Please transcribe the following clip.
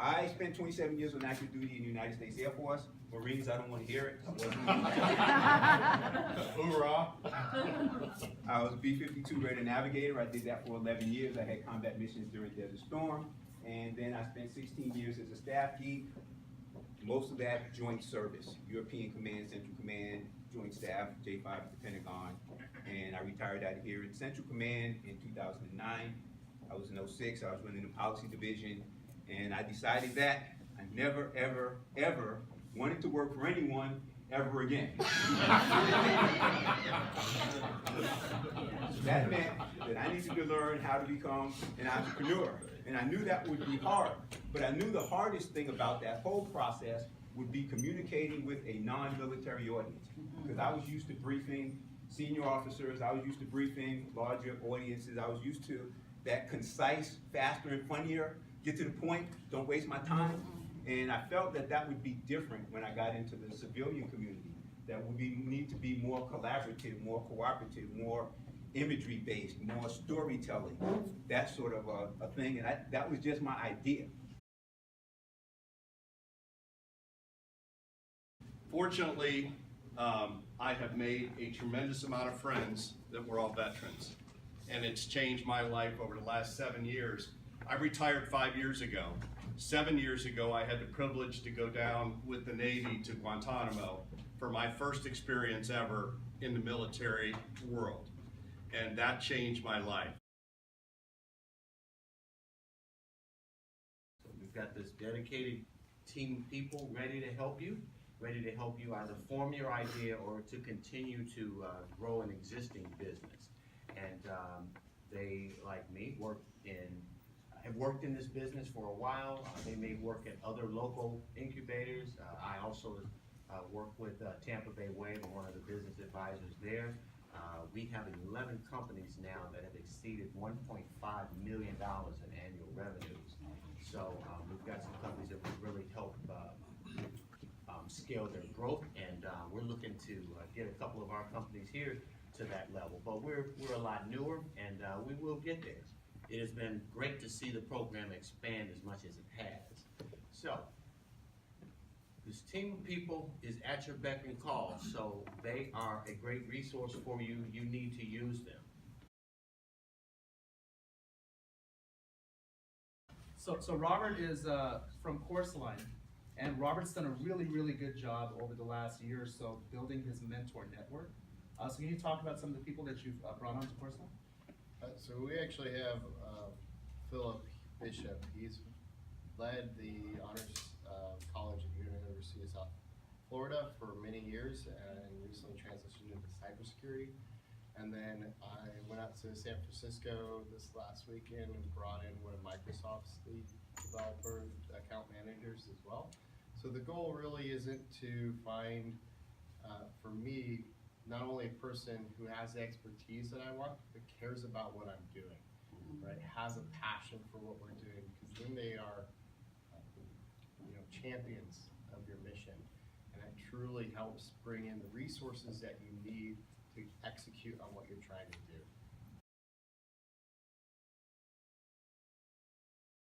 I spent 27 years on active duty in the United States Air Force. Marines, I don't want to hear it. Hoorah! I was B-52 radar navigator. I did that for 11 years. I had combat missions during Desert Storm. And then I spent 16 years as a staff geek. Most of that joint service, European Command, Central Command, Joint Staff, J5 at the Pentagon. And I retired out of here in Central Command in 2009. I was in 06, I was running the policy division. And I decided that I never, ever, ever wanted to work for anyone ever again. That meant that I needed to learn how to become an entrepreneur. And I knew that would be hard, but I knew the hardest thing about that whole process would be communicating with a non-military audience. Because I was used to briefing senior officers, I was used to briefing larger audiences, I was used to that concise, faster and funnier, get to the point, don't waste my time. And I felt that that would be different when I got into the civilian community. That would need to be more collaborative, more cooperative, more imagery-based, more storytelling, that sort of a thing. And that was just my idea. Fortunately, I have made a tremendous amount of friends that were all veterans. And it's changed my life over the last 7 years. I retired 5 years ago. 7 years ago, I had the privilege to go down with the Navy to Guantanamo for my first experience ever in the military world. And that changed my life. So we've got this dedicated team of people ready to help you either form your idea or to continue to grow an existing business. And they, like me, have worked in this business for a while. They may work at other local incubators. I also work with Tampa Bay Wave. I'm one of the business advisors there. We have 11 companies now that have exceeded $1.5 million in annual revenues. So we've got some companies that will really help scale their growth, and we're looking to get a couple of our companies here to that level. But we're a lot newer, and we will get there. It has been great to see the program expand as much as it has. So, this team of people is at your beck and call, so they are a great resource for you. You need to use them. So Robert is from Courseline, and Robert's done a really, really good job over the last year or so building his mentor network. So can you talk about some of the people that you've brought onto Courseline? So we actually have Philip Bishop. He's led the Honors College at University of South Florida for many years and recently transitioned into cybersecurity. And then I went out to San Francisco this last weekend and brought in one of Microsoft's lead developer account managers as well. So the goal really isn't to find, for me, not only a person who has the expertise that I want, but cares about what I'm doing, right? Has a passion for what we're doing, because then they are, champions of your mission, and it truly helps bring in the resources that you need to execute on what you're trying to do.